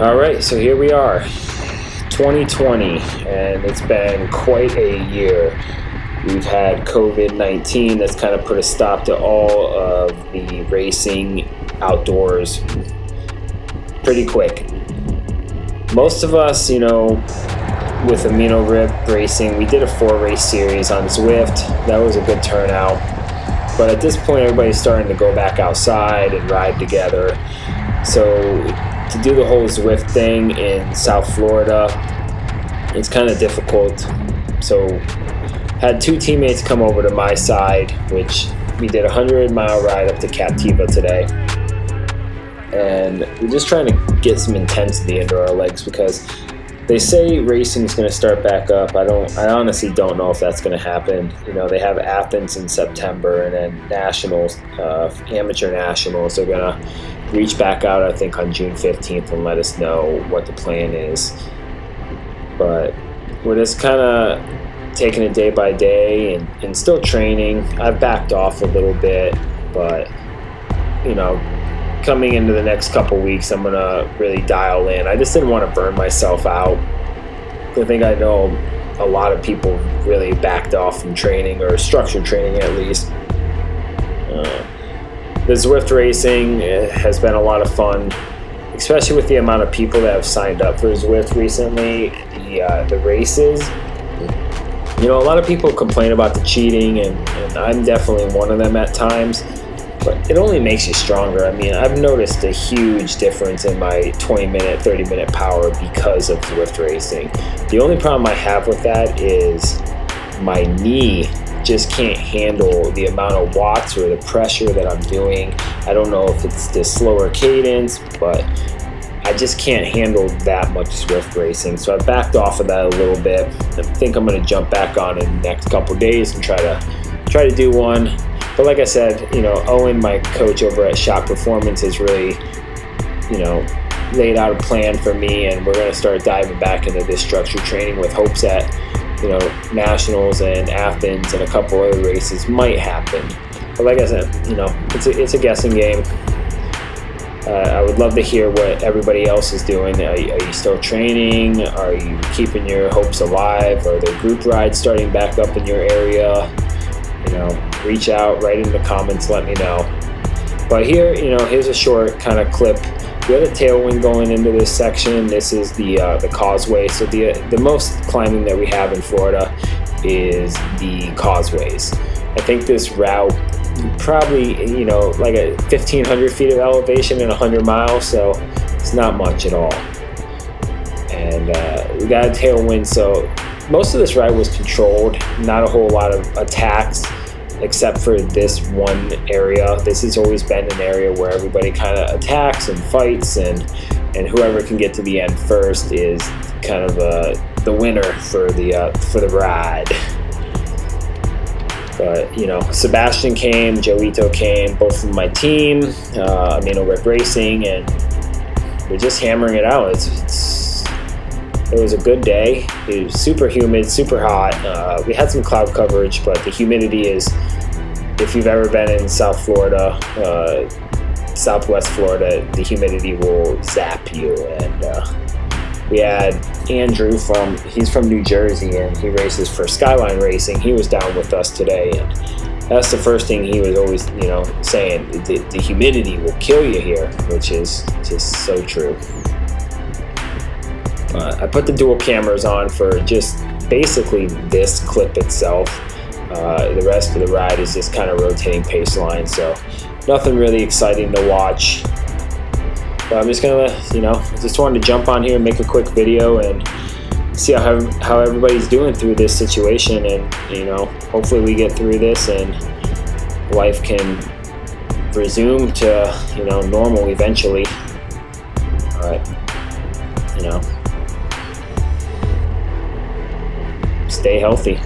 All right, so here we are, 2020, and it's been quite a year. We've had COVID-19 that's kind of put a stop to all of the racing outdoors pretty quick. Most of us, with Amino Rip Racing, we did a 4-race series on Zwift. That was a good turnout. But at this point, everybody's starting to go back outside and ride together. So to do the whole Zwift thing in South Florida, it's kind of difficult. So had 2 teammates come over to my side, which we did a 100-mile ride up to Captiva today. And we're just trying to get some intensity into our legs because they say racing is going to start back up. I honestly don't know if that's going to happen. They have Athens in September, and then nationals, amateur nationals, are going to reach back out, I think, on June 15th and let us know what the plan is. But we're just kind of taking it day by day and still training. I've backed off a little bit, but, coming into the next couple weeks, I'm going to really dial in. I just didn't want to burn myself out. I think I know a lot of people really backed off from training, or structured training at least. The Zwift racing has been a lot of fun, especially with the amount of people that have signed up for Zwift recently. The races, a lot of people complain about the cheating, and I'm definitely one of them at times. But it only makes you stronger. I mean, I've noticed a huge difference in my 20-minute, 30-minute power because of Zwift racing. The only problem I have with that is my knee just can't handle the amount of watts or the pressure that I'm doing. I don't know if it's the slower cadence, but I just can't handle that much Zwift racing. So I backed off of that a little bit. I think I'm going to jump back on in the next couple days and try to do one. But like I said, Owen, my coach over at Shop Performance, has really, laid out a plan for me, and we're going to start diving back into this structured training with hopes that, nationals and Athens and a couple other races might happen. But like I said, it's a guessing game. I would love to hear what everybody else is doing. Are you still training? Are you keeping your hopes alive? Are there group rides starting back up in your area? Reach out, write in the comments, let me know. But here, here's a short kind of clip. We had a tailwind going into this section. This is the causeway. So the most climbing that we have in Florida is the causeways. I think this route probably, like a 1,500 feet of elevation and 100 miles, so it's not much at all. And we got a tailwind, so most of this ride was controlled, not a whole lot of attacks, except for this one area. This has always been an area where everybody kind of attacks and fights, and whoever can get to the end first is kind of the winner for the ride. But Sebastian came, Joito came, both from my team, Amino Rip Racing, and we're just hammering it out. It was a good day. It was super humid, super hot. We had some cloud coverage, but the humidity is, if you've ever been in South Florida, Southwest Florida, the humidity will zap you. And we had Andrew he's from New Jersey, and he races for Skyline Racing. He was down with us today, and that's the first thing he was always, saying, the humidity will kill you here, which is just so true. I put the dual cameras on for just basically this clip itself. The rest of the ride is just kind of rotating pace line, so nothing really exciting to watch. But I'm just gonna, just wanted to jump on here and make a quick video and see how everybody's doing through this situation, and hopefully we get through this and life can resume to normal eventually. But stay healthy.